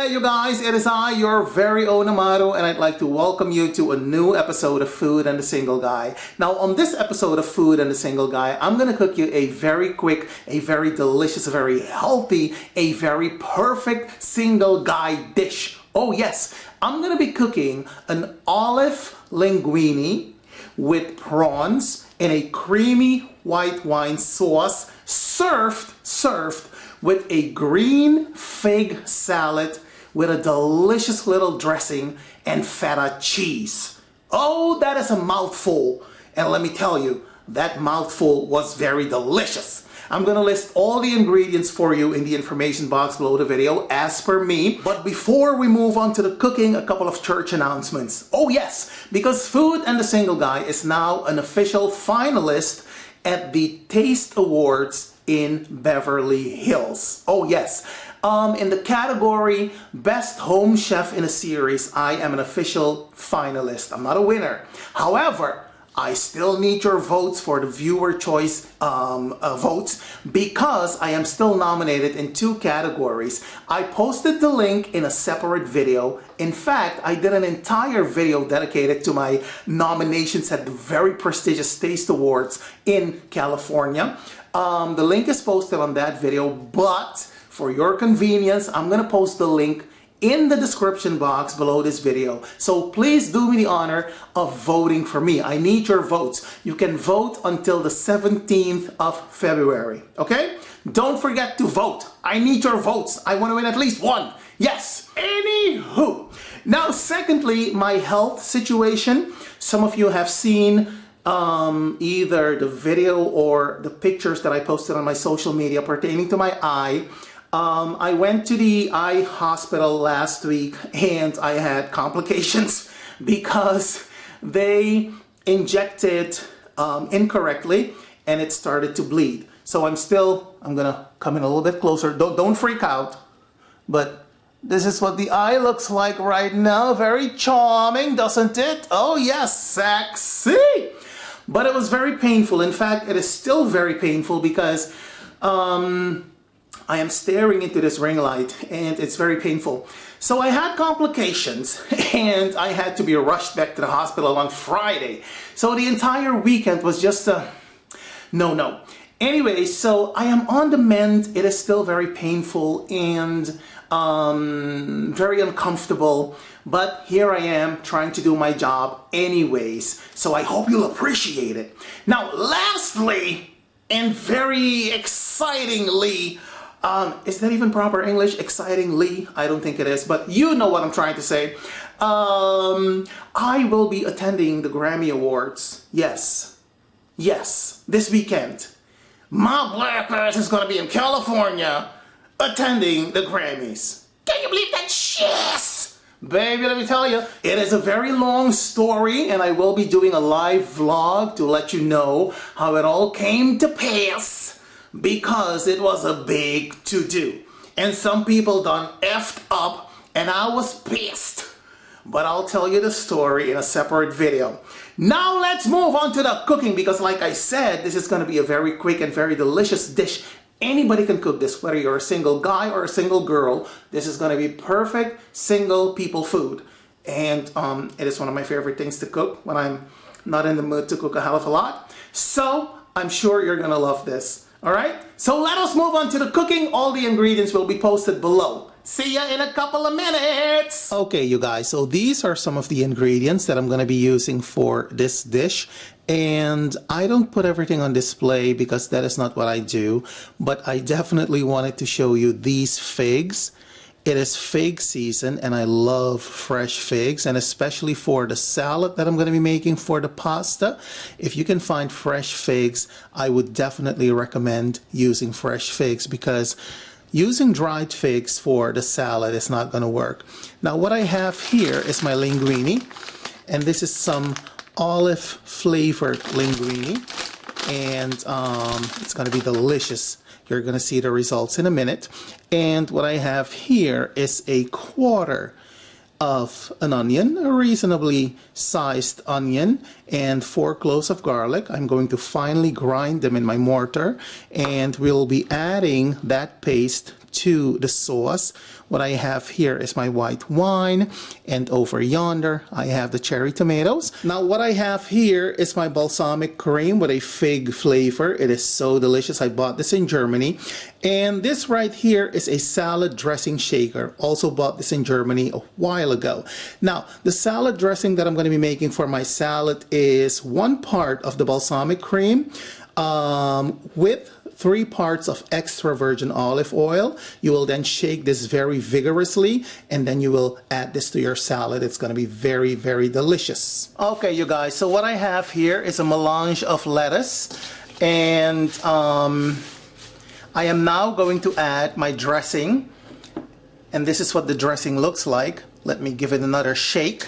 Hey you guys, it is I, your very own AMARU, and I'd like to welcome you to a new episode of Food and the Single Guy. Now on this episode of Food and the Single Guy, I'm gonna cook you a very quick, a very delicious, a very healthy, a very perfect single guy dish. Oh yes, I'm gonna be cooking an olive linguine with prawns in a creamy white wine sauce served with a green fig salad with a delicious little dressing and feta cheese. Oh, that is a mouthful. And let me tell you, that mouthful was very delicious. I'm gonna list all the ingredients for you in the information box below the video as per me. But before we move on to the cooking, a couple of church announcements. Oh yes, because Food and the Single Guy is now an official finalist at the Taste Awards in Beverly Hills. Oh yes, in the category Best Home Chef in a Series, I am an official finalist. I'm not a winner. However, I still need your votes for the viewer choice votes because I am still nominated in 2 categories. I posted the link in a separate video. In fact, I did an entire video dedicated to my nominations at the very prestigious Taste Awards in California. The link is posted on that video, but for your convenience, I'm gonna post the link in the description box below this video. So please do me the honor of voting for me. I need your votes. You can vote until the 17th of February, okay? Don't forget to vote. I need your votes. I want to win at least one. Yes. Anywho. Now, secondly, my health situation. Some of you have seen either the video or the pictures that I posted on my social media pertaining to my eye. I went to the eye hospital last week and I had complications because they injected incorrectly and it started to bleed. So I'm gonna come in a little bit closer. Don't freak out, but this is what the eye looks like right now. Very charming, doesn't it? Oh yes, sexy. But it was very painful. In fact, it is still very painful because I am staring into this ring light and it's very painful. So I had complications and I had to be rushed back to the hospital on Friday. So the entire weekend was just no. Anyway, so I am on the mend. It is still very painful and very uncomfortable. But here I am trying to do my job anyways. So I hope you'll appreciate it. Now, lastly, and very excitingly, is that even proper English? Excitingly? I don't think it is, but you know what I'm trying to say. I will be attending the Grammy Awards. Yes, this weekend. My black ass is gonna be in California attending the Grammys. Can you believe that shit? Baby, let me tell you, it is a very long story and I will be doing a live vlog to let you know how it all came to pass because it was a big to-do. And some people done effed up and I was pissed. But I'll tell you the story in a separate video. Now let's move on to the cooking because like I said, this is going to be a very quick and very delicious dish. Anybody can cook this, whether you're a single guy or a single girl. This is going to be perfect single people food. And it is one of my favorite things to cook when I'm not in the mood to cook a hell of a lot. So I'm sure you're going to love this. All right, so let us move on to the cooking. All the ingredients will be posted below. See ya in a couple of minutes. Okay, you guys, so these are some of the ingredients that I'm going to be using for this dish. And I don't put everything on display because that is not what I do. But I definitely wanted to show you these figs. It is fig season and I love fresh figs, and especially for the salad that I'm going to be making for the pasta. If you can find fresh figs, I would definitely recommend using fresh figs because using dried figs for the salad is not going to work. Now what I have here is my linguine, and this is some olive flavored linguine, and it's going to be delicious. You're going to see the results in a minute. And what I have here is a quarter of an onion, a reasonably sized onion, and 4 cloves of garlic. I'm going to finely grind them in my mortar, and we'll be adding that paste to the sauce. What I have here is my white wine, and over yonder I have the cherry tomatoes. Now what I have here is my balsamic cream with a fig flavor. It is so delicious. I bought this in Germany. And this right here is a salad dressing shaker. Also bought this in Germany a while ago. Now the salad dressing that I'm going to be making for my salad is 1 part of the balsamic cream with 3 parts of extra virgin olive oil. You will then shake this very vigorously, and then you will add this to your salad. It's going to be very, very delicious. Okay, you guys, so what I have here is a melange of lettuce, and I am now going to add my dressing, and this is what the dressing looks like. Let me give it another shake.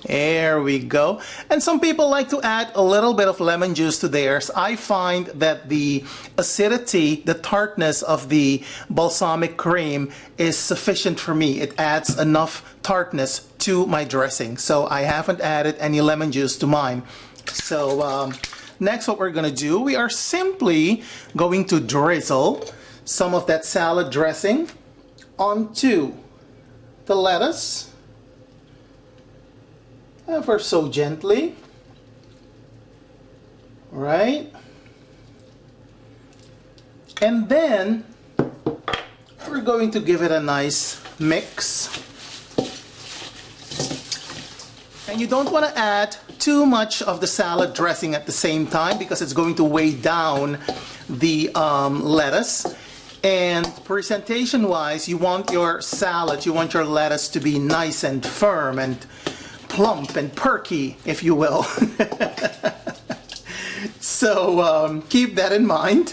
There we go. And some people like to add a little bit of lemon juice to theirs. I find that the acidity, the tartness of the balsamic cream is sufficient for me. It adds enough tartness to my dressing. So I haven't added any lemon juice to mine. So next what we're going to do, we are simply going to drizzle some of that salad dressing onto the lettuce. Ever so gently, right? And then we're going to give it a nice mix. And you don't want to add too much of the salad dressing at the same time because it's going to weigh down the lettuce. And presentation wise, you want your salad, you want your lettuce to be nice and firm and plump and perky, if you will. So keep that in mind.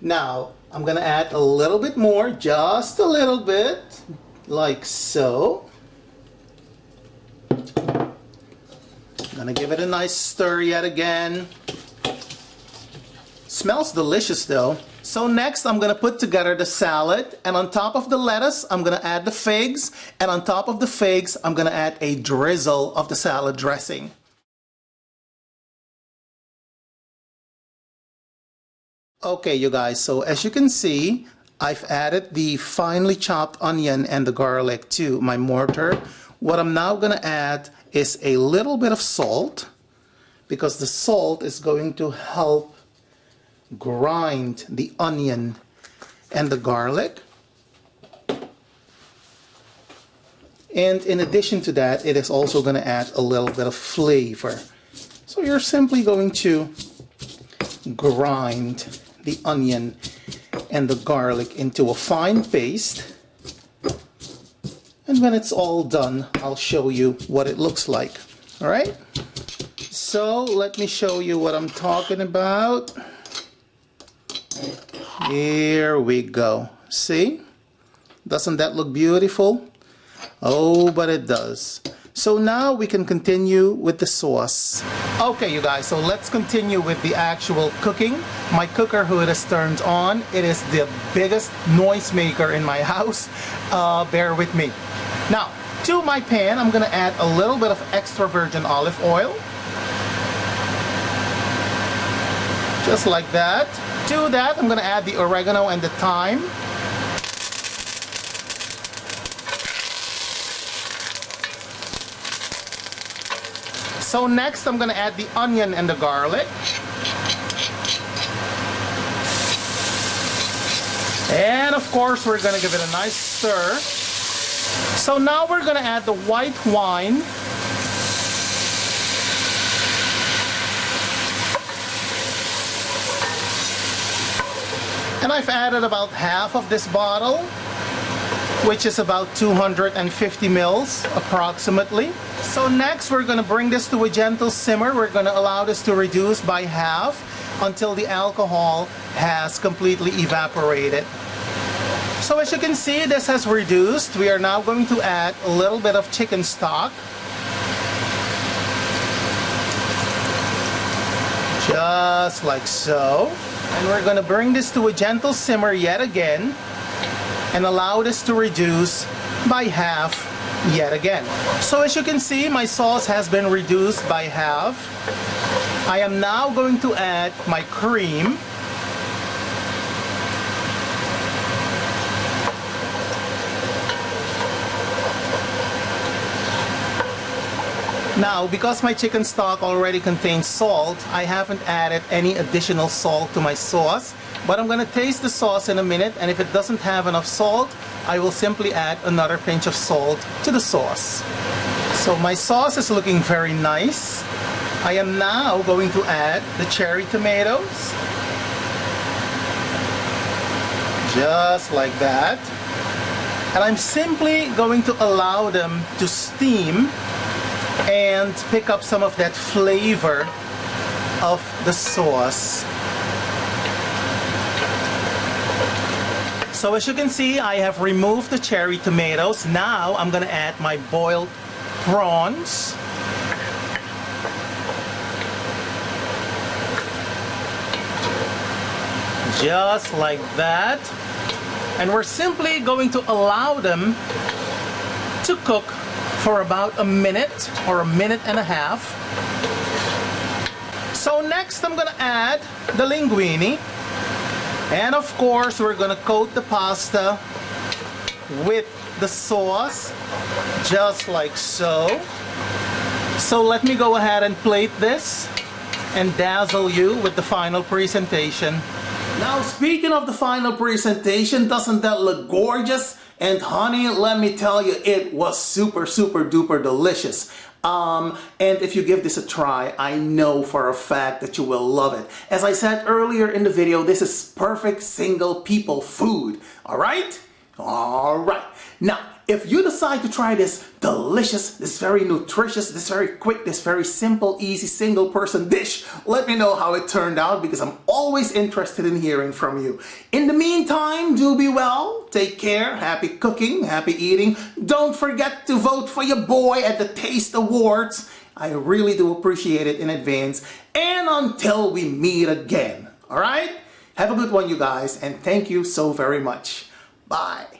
Now I'm gonna add a little bit more, just a little bit, like so. Gonna give it a nice stir yet again. Smells delicious though. So next I'm going to put together the salad, and on top of the lettuce I'm going to add the figs, and on top of the figs I'm going to add a drizzle of the salad dressing. Okay you guys, so as you can see, I've added the finely chopped onion and the garlic to my mortar. What I'm now going to add is a little bit of salt, because the salt is going to help grind the onion and the garlic. And in addition to that, it is also going to add a little bit of flavor. So you're simply going to grind the onion and the garlic into a fine paste. And when it's all done, I'll show you what it looks like. All right? So let me show you what I'm talking about. Here we go. See? Doesn't that look beautiful? Oh, but it does. So now we can continue with the sauce. Okay, you guys, so let's continue with the actual cooking. My cooker hood is turned on. It is the biggest noise maker in my house. Bear with me. Now, to my pan, I'm going to add a little bit of extra virgin olive oil. Just like that. To that, I'm going to add the oregano and the thyme. So next, I'm going to add the onion and the garlic. And of course, we're going to give it a nice stir. So now we're going to add the white wine. And I've added about half of this bottle, which is about 250 mils approximately. So next we're going to bring this to a gentle simmer. We're going to allow this to reduce by half until the alcohol has completely evaporated. So as you can see, this has reduced. We are now going to add a little bit of chicken stock. Just like so. And we're going to bring this to a gentle simmer yet again and allow this to reduce by half yet again. So as you can see, my sauce has been reduced by half. I am now going to add my cream. Now, because my chicken stock already contains salt, I haven't added any additional salt to my sauce. But I'm going to taste the sauce in a minute, and if it doesn't have enough salt, I will simply add another pinch of salt to the sauce. So my sauce is looking very nice. I am now going to add the cherry tomatoes. Just like that. And I'm simply going to allow them to steam and pick up some of that flavor of the sauce. So as you can see, I have removed the cherry tomatoes. Now I'm going to add my boiled prawns. Just like that. And we're simply going to allow them to cook for about a minute or a minute and a half. So next I'm going to add the linguine. And of course, we're going to coat the pasta with the sauce, just like so. So let me go ahead and plate this and dazzle you with the final presentation. Now, speaking of the final presentation, doesn't that look gorgeous? And honey, let me tell you, it was super duper delicious. And if you give this a try, I know for a fact that you will love it. As I said earlier in the video, this is perfect single people food. All right? All right. Now, if you decide to try this delicious, this very nutritious, this very quick, this very simple, easy, single person dish, let me know how it turned out, because I'm always interested in hearing from you. In the meantime, do be well, take care, happy cooking, happy eating. Don't forget to vote for your boy at the Taste Awards. I really do appreciate it in advance. And until we meet again, all right? Have a good one, you guys, and thank you so very much. Bye.